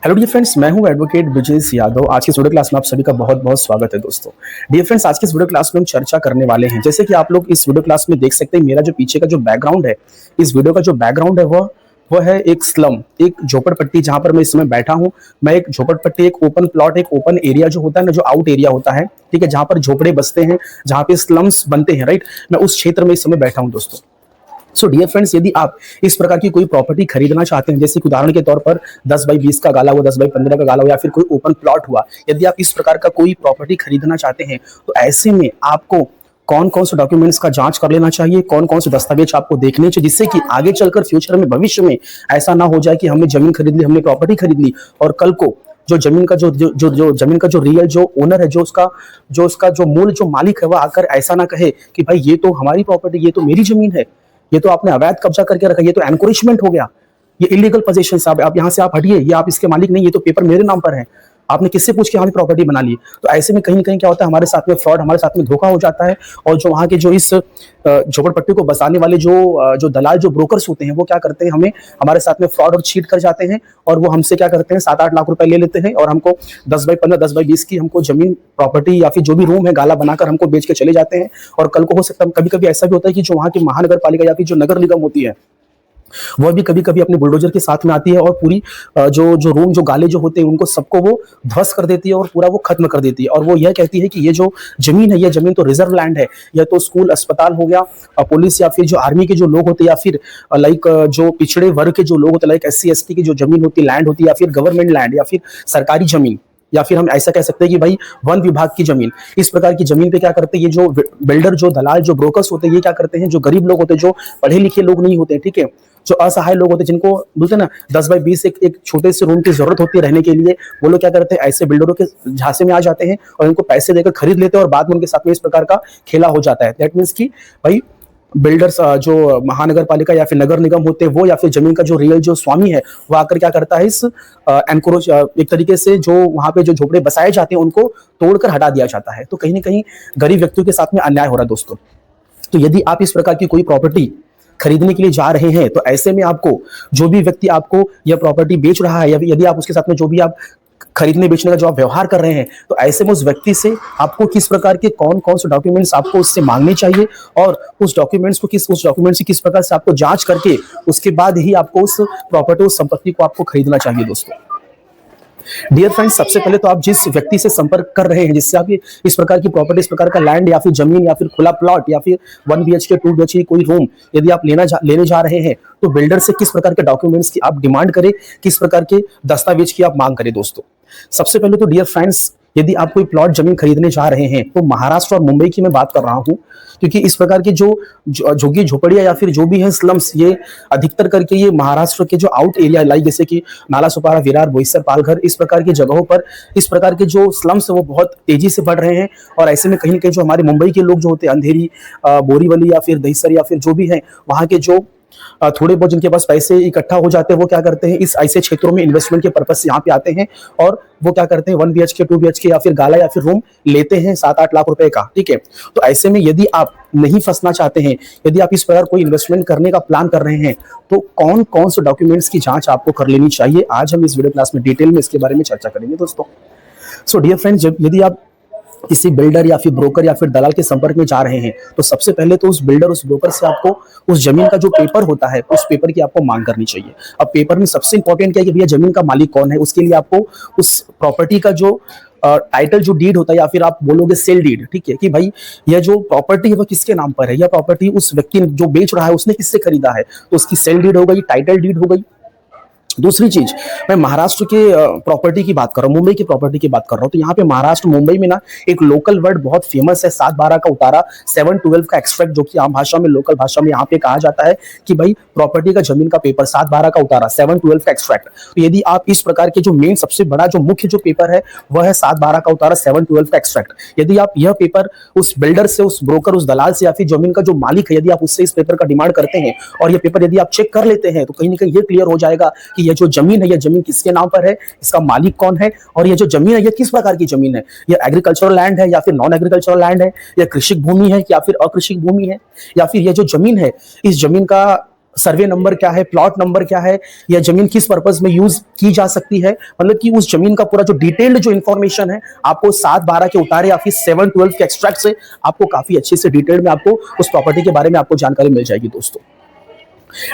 Hello dear friends, मैं हूं advocate Brijesh Yadav. आज की इस वीडियो क्लास में आप सभी का बहुत बहुत स्वागत है दोस्तों। डियर फ्रेंड्स, आज की इस वीडियो क्लास में हम चर्चा करने वाले हैं, जैसे कि आप लोग इस वीडियो क्लास में देख सकते हैं, मेरा जो पीछे का जो बैकग्राउंड है, इस वीडियो का जो बैकग्राउंड है वह है एक स्लम, एक झोपड़पट्टी जहां पर मैं इस समय बैठा हूं। मैं एक झोपड़पट्टी, एक ओपन प्लॉट, एक ओपन एरिया जो होता है ना, जो आउट एरिया होता है, ठीक है, जहां पर झोपड़े बसते हैं, जहां पे स्लम्स बनते हैं, राइट। मैं उस क्षेत्र में इस समय बैठा हूं दोस्तों। सो डियर फ्रेंड्स, यदि आप इस प्रकार की कोई प्रॉपर्टी खरीदना चाहते हैं, जैसे कि उदाहरण के तौर पर 10 बाई 20 का गाला हुआ, 10 बाई 15 का गाला हुआ, या फिर कोई ओपन प्लॉट हुआ, यदि आप इस प्रकार का कोई प्रॉपर्टी खरीदना चाहते हैं, तो ऐसे में आपको कौन कौन से डॉक्यूमेंट्स का जांच कर लेना चाहिए, कौन कौन से दस्तावेज आपको देखने चाहिए, जिससे कि आगे चलकर फ्यूचर में, भविष्य में ऐसा ना हो जाए कि हमने जमीन खरीद ली, हमने प्रॉपर्टी खरीद ली और कल को जो जमीन का जो जमीन का जो रियल जो ओनर है, जो उसका जो मूल जो मालिक है, वह आकर ऐसा ना कहे कि भाई ये तो हमारी प्रॉपर्टी, ये तो मेरी जमीन है, ये तो आपने अवैध कब्जा करके रखा, ये तो एनक्रोचमेंट हो गया, ये इलीगल पोजीशन। आप यहाँ से आप हटिए, ये आप इसके मालिक नहीं, ये तो पेपर मेरे नाम पर है, आपने किससे पूछ के हमारी प्रॉपर्टी बना ली। तो ऐसे में कहीं ना कहीं क्या होता है, हमारे साथ में फ्रॉड, हमारे साथ में धोखा हो जाता है। और जो वहाँ के जो इस झोपड़पट्टी को बसाने वाले जो दलाल, जो ब्रोकर्स होते हैं, वो क्या करते हैं, हमें हमारे साथ में फ्रॉड और चीट कर जाते हैं। और वो हमसे क्या करते हैं, 7-8 लाख रुपए ले लेते हैं और हमको 10 बाई 15, 10 बाई 20 की हमको जमीन, प्रॉपर्टी या फिर जो भी रूम है, गाला बनाकर हमको बेच के चले जाते हैं। और कल को हो सकता है, कभी कभी ऐसा भी होता है कि जो वहाँ की महानगर पालिका या फिर जो नगर निगम होती है, वह भी कभी कभी अपने बुलडोजर के साथ में आती है और पूरी जो जो रूम, जो गाले जो होते हैं, उनको सबको वो ध्वस्त कर देती है और पूरा वो खत्म कर देती है। और वो यह कहती है कि ये जो जमीन है, ये जमीन तो रिजर्व लैंड है, यह तो स्कूल, अस्पताल हो गया, पुलिस या फिर जो आर्मी के जो लोग होते हैं, या फिर लाइक जो पिछड़े वर्ग के जो लोग होते हैं, लाइक SC ST की जो जमीन होती है, लैंड होती है, या फिर गवर्नमेंट लैंड, या फिर सरकारी जमीन, या फिर हम ऐसा कह सकते हैं कि भाई वन विभाग की जमीन। इस प्रकार की जमीन पे क्या करते हैं, ये जो बिल्डर, जो दलाल, जो ब्रोकर्स होते हैं, ये क्या करते हैं, जो गरीब लोग होते हैं, जो पढ़े लिखे लोग नहीं होते हैं, ठीक है, जो असहाय लोग होते हैं, जिनको बोलते हैं ना 10 बाई 20 एक छोटे से रूम की जरूरत होती है रहने के लिए, वो लोग क्या करते हैं, ऐसे बिल्डरों के झांसे में आ जाते हैं और उनको पैसे देकर खरीद लेते हैं और बाद में उनके साथ में इस प्रकार का खेला हो जाता है। दैट मीन्स कि भाई बिल्डर्स, जो महानगर पालिका या फिर नगर निगम होते हैं, वो या फिर जमीन का जो रियल जो स्वामी है, वो आकर क्या करता है, इस एनक्रोच, एक तरीके से जो वहां पे जो झोपड़े बसाए जाते हैं, उनको तोड़कर हटा दिया जाता है। तो कहीं ना कहीं गरीब व्यक्तियों के साथ में अन्याय हो रहा है दोस्तों। तो यदि आप इस प्रकार की कोई प्रॉपर्टी खरीदने के लिए जा रहे हैं, तो ऐसे में आपको, जो भी व्यक्ति आपको यह प्रॉपर्टी बेच रहा है, या यदि आप उसके साथ में जो भी आप खरीदने बेचने का जो आप व्यवहार कर रहे हैं, तो ऐसे में उस व्यक्ति से आपको किस प्रकार के कौन कौन से डॉक्यूमेंट्स आपको उससे मांगने चाहिए, और उस डॉक्यूमेंट्स की किस प्रकार से आपको जांच करके उसके बाद ही आपको उस प्रॉपर्टी, उस संपत्ति को आपको खरीदना चाहिए दोस्तों। डियर फ्रेंड्स, सबसे पहले तो आप जिस व्यक्ति से संपर्क कर रहे हैं, जिससे आप इस प्रकार की प्रॉपर्टी, इस प्रकार का लैंड या फिर जमीन या फिर खुला प्लॉट या फिर 1 BHK 2 BHK कोई रूम यदि आप लेने जा रहे हैं, तो बिल्डर से किस प्रकार के डॉक्यूमेंट्स की आप डिमांड करें, किस प्रकार के दस्तावेज की आप मांग करें दोस्तों। सबसे पहले तो डियर फ्रेंड्स, यदि आप कोई प्लॉट जमीन खरीदने जा रहे हैं, तो महाराष्ट्र और मुंबई की मैं बात कर रहा हूं, क्योंकि इस प्रकार की जो झुग्गी झोपड़ियां या फिर जो भी है स्लम्स, ये अधिकतर करके ये महाराष्ट्र के जो आउट एरिया, लाइक जैसे कि नालासोपारा, विरार, बोईसर, पालघर, इस प्रकार की जगहों पर इस प्रकार के जो स्लम्स है वो बहुत तेजी से बढ़ रहे हैं। और ऐसे में कहीं ना कहीं जो हमारे मुंबई के लोग जो होते हैं, अंधेरी, बोरीवली या फिर दहिसर या फिर जो भी है, वहां के जो थोड़े बहुत जिनके पास पैसे इकट्ठा हो जाते हैं, वो क्या करते हैं, इस ऐसे क्षेत्रों में इन्वेस्टमेंट के पर्पज से यहाँ पे आते हैं और वो क्या करते हैं, 1 BHK 2 BHK या फिर गाला या फिर रूम लेते हैं 7-8 लाख रुपए का, ठीक है। तो ऐसे में यदि आप नहीं फंसना चाहते हैं, यदि आप इस प्रकार कोई इन्वेस्टमेंट करने का प्लान कर रहे हैं, तो कौन कौन से डॉक्यूमेंट्स की जांच आपको कर लेनी चाहिए, आज हम इस वीडियो क्लास में डिटेल में इसके बारे में चर्चा करेंगे दोस्तों। सो डियर फ्रेंड्स, यदि आप किसी बिल्डर या फिर ब्रोकर या फिर दलाल के संपर्क में जा रहे हैं, तो सबसे पहले तो उस बिल्डर, उस ब्रोकर से आपको उस जमीन का जो पेपर होता है, उस पेपर की आपको मांग करनी चाहिए। अब पेपर में सबसे इंपॉर्टेंट क्या है कि भैया जमीन का मालिक कौन है, उसके लिए आपको उस प्रॉपर्टी का जो टाइटल, जो डीड होता है, या फिर आप बोलोगे सेल डीड, ठीक है, कि भाई यह जो प्रॉपर्टी है वो किसके नाम पर है, यह प्रॉपर्टी उस व्यक्ति जो बेच रहा है उसने किससे खरीदा है, तो उसकी सेल डीड हो गई, टाइटल डीड हो गई। दूसरी चीज, मैं महाराष्ट्र के प्रॉपर्टी की बात कर रहा हूँ, मुंबई की प्रॉपर्टी की बात कर रहा हूँ। तो यहाँ पे महाराष्ट्र, मुंबई में ना एक लोकल वर्ड बहुत फेमस है, 7-12 का उतारा, 7-12 का एक्सट्रैक्ट, जो कि आम भाषा में, लोकल भाषा में यहाँ पे कहा जाता है कि भाई प्रॉपर्टी का, जमीन का पेपर, 7-12 का उतारा, 7-12 का एक्सट्रैक्ट। तो यदि आप इस प्रकार के जो मेन, सबसे बड़ा जो मुख्य जो पेपर है, वह है 7-12 का उतारा, 7-12 का एक्सट्रैक्ट। यदि आप यह पेपर उस बिल्डर से, उस ब्रोकर, उस दलाल से या फिर जमीन का जो मालिक है, यदि आप उससे इस पेपर का डिमांड करते हैं और ये पेपर यदि आप चेक कर लेते हैं, तो कहीं ना कहीं ये क्लियर हो जाएगा कि यह जो जमीन है, जमीन किसके नाम पर है, इसका मालिक कौन है, और ये जो जमीन है ये किस प्रकार की जमीन है, ये एग्रीकल्चरल लैंड है या फिर नॉन एग्रीकल्चरल लैंड है, या कृषि भूमि है या फिर अकृषि भूमि है, या फिर ये जो जमीन है, इस जमीन का सर्वे नंबर क्या है, प्लॉट नंबर क्या है, या जमीन किस पर्पज में यूज की जा सकती है, मतलब कि उस जमीन का पूरा जो डिटेल्ड जो इन्फॉर्मेशन है आपको 7/12 के उतारे या फिर 7/12 के एक्सट्रैक्ट से आपको काफी अच्छे से डिटेल्ड में आपको उस प्रॉपर्टी के बारे में आपको जानकारी मिल जाएगी दोस्तों।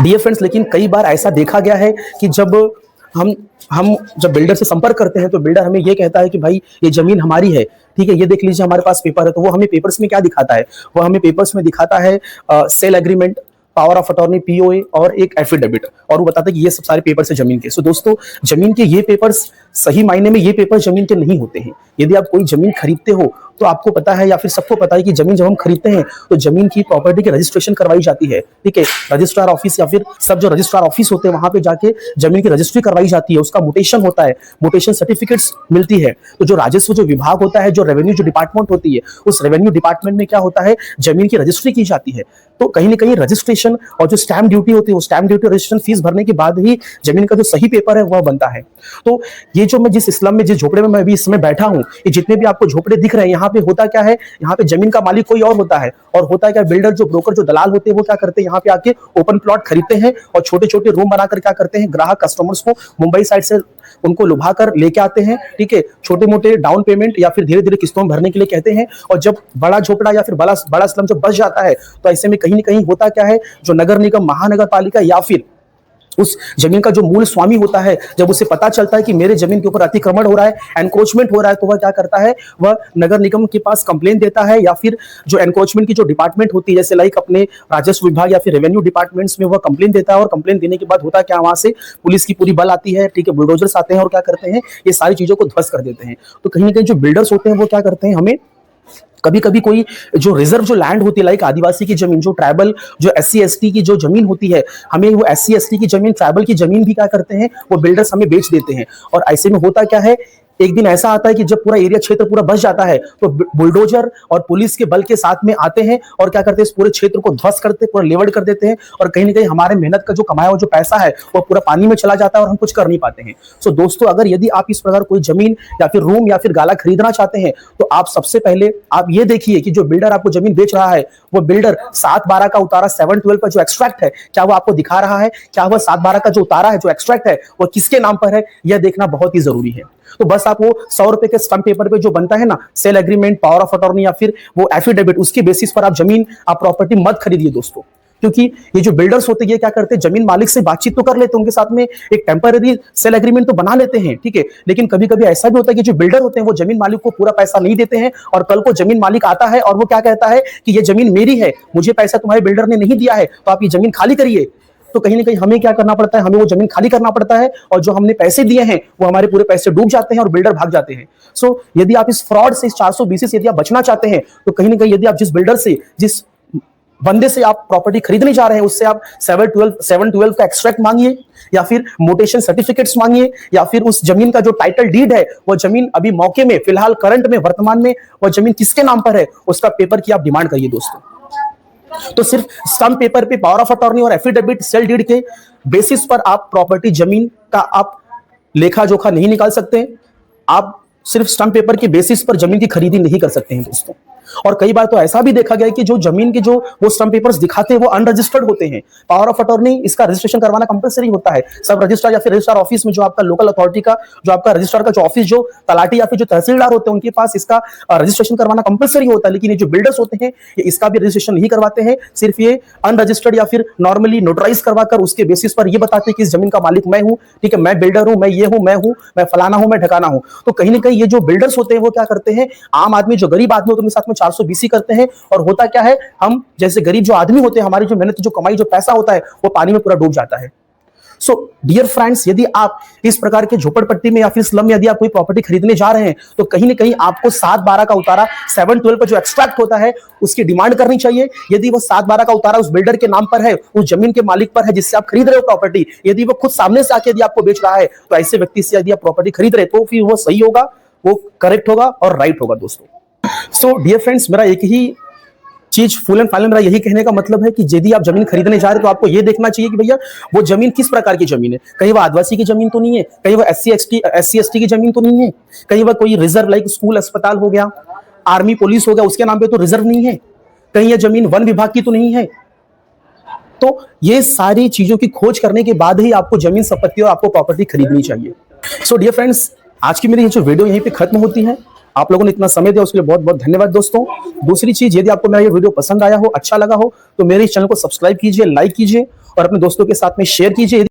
डियर फ्रेंड्स, लेकिन कई बार ऐसा देखा गया है कि जब हम जब बिल्डर से संपर्क करते हैं तो बिल्डर हमें ये कहता है कि भाई ये जमीन हमारी है, ठीक है, ये देख लीजिए हमारे पास पेपर है। तो वो हमें पेपर्स में क्या दिखाता है, वो हमें पेपर्स में दिखाता है sale agreement, power of attorney POA और एक एफिडेविट, और वो बताता है कि ये सब सारे पेपर्स है जमीन के। सो दोस्तों, जमीन के ये पेपर्स सही मायने में ये पेपर जमीन के नहीं होते हैं। यदि आप कोई जमीन खरीदते हो तो आपको पता है या फिर सबको पता है कि जमीन जब हम खरीदते हैं तो जमीन की प्रॉपर्टी की रजिस्ट्रेशन करवाई जाती है, ठीक है, रजिस्ट्रार ऑफिस या फिर सब जो रजिस्ट्रार ऑफिस होते हैं वहां पे जाके जमीन की रजिस्ट्री करवाई जाती है, उसका मोटेशन होता है, मोटेशन सर्टिफिकेट्स मिलती है। तो जो राजस्व जो विभाग होता है, जो रेवेन्यू जो डिपार्टमेंट होती है, उस रेवेन्यू डिपार्टमेंट में क्या होता है, जमीन की रजिस्ट्री की जाती है। तो कहीं ना कहीं रजिस्ट्रेशन और जो स्टैंप ड्यूटी होती है, वो स्टैंप ड्यूटी रजिस्ट्रेशन फीस भरने के बाद ही जमीन का जो सही पेपर है वह बनता है। तो ये जो मैं जिस स्लम में, जिस झोपड़े में मैं अभी इस समय बैठा हूं, ये जितने भी आपको झोपड़े दिख रहे हैं, यहाँ पे होता क्या है, यहाँ पे जमीन का मालिक कोई और होता है, और होता है क्या, बिल्डर जो ब्रोकर जो दलाल होते हैं वो क्या करते हैं, यहाँ पे आके ओपन प्लॉट खरीदते हैं और छोटे छोटे रूम बनाकर क्या करते हैं, ग्राहक कस्टमर्स को मुंबई साइड से उनको लुभा कर लेके आते हैं, ठीक है, छोटे मोटे डाउन पेमेंट या फिर धीरे धीरे किस्तों में भरने के लिए कहते हैं। और जब बड़ा झोपड़ा या फिर बड़ा स्लम जब बच जाता है तो ऐसे में कहीं ना कहीं होता क्या है, जो नगर निगम, महानगर पालिका या फिर उस जमीन का जो मूल स्वामी होता है, जब उसे पता चलता है कि मेरे जमीन के ऊपर अतिक्रमण हो रहा है, एनक्रोचमेंट हो रहा है, तो वह क्या करता है, वह नगर निगम के पास कंप्लेन देता है, या फिर जो एनक्रोचमेंट की जो डिपार्टमेंट होती है, जैसे लाइक अपने राजस्व विभाग या फिर रेवेन्यू डिपार्टमेंट्स में वह कंप्लेन देता है। और कंप्लेन देने के बाद होता क्या, वहां से पुलिस की पूरी बल आती है, ठीक है, बुलडोजर्स आते हैं और क्या करते हैं, ये सारी चीजों को ध्वस्त कर देते हैं। तो कहीं ना कहीं जो बिल्डर्स होते हैं वो क्या करते हैं, हमें कभी कभी कोई जो रिजर्व जो लैंड होती है, लाइक आदिवासी की जमीन, जो ट्राइबल, जो SC ST की जो जमीन होती है, हमें वो SC ST की जमीन, ट्राइबल की जमीन भी क्या करते हैं, वो बिल्डर्स हमें बेच देते हैं। और ऐसे में होता क्या है, एक दिन ऐसा आता है कि जब पूरा एरिया क्षेत्र पूरा बच जाता है तो बुलडोजर और पुलिस के बल के साथ में आते हैं और क्या करते हैं, इस पूरे क्षेत्र को ध्वस्त करते, पूरा लेवल कर देते हैं। और कहीं ना कहीं हमारे मेहनत का जो कमाया हुआ जो पैसा है वो पूरा पानी में चला जाता है और हम कुछ कर नहीं पाते हैं। सो दोस्तों, अगर यदि आप इस प्रकार कोई जमीन या फिर रूम या फिर गाला खरीदना चाहते हैं तो आप सबसे पहले आप ये देखिए कि जो बिल्डर आपको जमीन बेच रहा है वो बिल्डर 7/12 का उतारा, 7/12 का जो एक्सट्रैक्ट है, क्या वो आपको दिखा रहा है, क्या वह 7/12 का जो उतारा है, जो एक्सट्रैक्ट है, वो किसके नाम पर है, यह देखना बहुत ही जरूरी है। तो बस आप वो 100 रुपए के स्टंप पेपर पे जो बनता है ना, sale agreement, power of attorney या फिर वो एफिडेविट, उसके बेसिस पर आप जमीन, आप प्रॉपर्टी मत खरीदिए दोस्तों। क्योंकि ये जो बिल्डर्स होते हैं ये क्या करते हैं, जमीन मालिक से बातचीत तो कर लेते हैं, उनके साथ में एक टेम्पररी सेल एग्रीमेंट तो बना लेते हैं, ठीक है, लेकिन कभी कभी ऐसा भी होता है कि जो बिल्डर होते हैं वो जमीन मालिक को पूरा पैसा नहीं देते हैं और कल को जमीन मालिक आता है और वो क्या कहता है कि ये जमीन मेरी है, मुझे पैसा तुम्हारे बिल्डर ने नहीं दिया है, तो आप ये जमीन खाली करिए। तो कहीं ना कहीं हमें क्या करना पड़ता है, हमें वो जमीन खाली करना पड़ता है और जो हमने पैसे दिए हैं वो हमारे पूरे पैसे डूब जाते हैं और बिल्डर भाग जाते हैं। सो यदि आप इस फ्रॉड से, इस 420 से यदि आप बचना चाहते हैं तो कहीं ना कहीं यदि आप जिस बिल्डर से, जिस बंदे से आप प्रॉपर्टी खरीदने जा रहे हैं उससे आप 7/12 का एक्सट्रैक्ट मांगिए, या फिर मोटेशन सर्टिफिकेट्स मांगिए, या फिर उस जमीन का जो टाइटल डीड है, वो जमीन अभी मौके में, फिलहाल करंट में, वर्तमान में वो जमीन किसके नाम पर है, उसका पेपर की आप डिमांड करिए दोस्तों। तो सिर्फ स्टंप पेपर पे, पावर ऑफ अटॉर्नी और एफिडेविट, सेल डीड के बेसिस पर आप प्रॉपर्टी जमीन का आप लेखा जोखा नहीं निकाल सकते। आप सिर्फ स्टंप पेपर के बेसिस पर जमीन की खरीदी नहीं कर सकते हैं दोस्तों। और कई बार तो ऐसा भी देखा गया है कि जो जमीन के जो वो स्टंप पेपर्स दिखाते हैं वो अनरजिस्टर्ड होते हैं। पावर ऑफ अटॉर्नी, इसका रजिस्ट्रेशन करवाना कंपलसरी होता है। सब रजिस्ट्रार या फिर रजिस्ट्रार ऑफिस में, जो आपका लोकल अथॉरिटी का, जो आपका रजिस्ट्रार का जो ऑफिस, जो तलाटी या फिर जो तहसीलदार होते हैं, उनके पास इसका रजिस्ट्रेशन करवाना कंपलसरी होता है। लेकिन ये जो बिल्डर्स होते हैं ये इसका भी रजिस्ट्रेशन नहीं करवाते हैं, सिर्फ ये अनरजिस्टर्ड या फिर नॉर्मली नोटराइज करवाकर उसके बेसिस पर ये बताते हैं कि इस जमीन का मालिक मैं हूं, ठीक है, मैं बिल्डर हूं, मैं ये हूं, मैं फलाना हूं, मैं ढकाना हूं। तो कहीं ना कहीं ये जो बिल्डर्स होते हैं वो क्या करते हैं, आम आदमी, जो गरीब आदमी होते हैं, उनके साथ में 420 करते हैं। और होता क्या है, हम जैसे गरीब जो आदमी होते हैं, हमारी जो मेहनत, जो कमाई, जो पैसा होता है वो पानी में पूरा डूब जाता है। सो डियर फ्रेंड्स, यदि आप इस प्रकार के झोपड़पट्टी में या फिर स्लम में यदि आप कोई प्रॉपर्टी खरीदने जा रहे हैं तो कहीं ना कहीं आपको 7/12 का उतारा, 7/12 का जो एक्सट्रैक्ट होता है उसकी डिमांड करनी चाहिए। यदि वो 7/12 का उतारा उस बिल्डर के नाम पर है, उस जमीन के मालिक पर है जिससे आप खरीद रहे हो प्रॉपर्टी, यदि वो खुद सामने से आके यदि आपको बेच रहा है तो ऐसे व्यक्ति से यदि आप प्रॉपर्टी खरीद रहे तो फिर वो सही होगा, वो करेक्ट होगा और राइट होगा दोस्तों। सो डियर फ्रेंड्स, मेरा एक ही चीज फुल एंड फाइनल, मेरा यही कहने का मतलब है कि यदि आप जमीन खरीदने जा रहे हैं तो आपको यह देखना चाहिए कि भैया वो जमीन किस प्रकार की जमीन है। कहीं वो आदिवासी की जमीन तो नहीं है, कहीं वो SC ST की जमीन तो नहीं है, कहीं वो कोई रिजर्व, लाइक स्कूल, अस्पताल हो गया, आर्मी, पुलिस हो गया, उसके नाम पे तो रिजर्व नहीं है, कहीं ये जमीन वन विभाग की तो नहीं है, तो ये सारी चीजों की खोज करने के बाद ही आपको जमीन संपत्ति और आपको प्रॉपर्टी खरीदनी चाहिए। सो डियर फ्रेंड्स, आज की मेरी ये जो वीडियो यहीं पे खत्म होती है। आप लोगों ने इतना समय दिया उसके लिए बहुत बहुत धन्यवाद दोस्तों। दूसरी चीज, यदि आपको मेरा ये वीडियो पसंद आया हो, अच्छा लगा हो, तो मेरे इस चैनल को सब्सक्राइब कीजिए, लाइक कीजिए और अपने दोस्तों के साथ में शेयर कीजिए।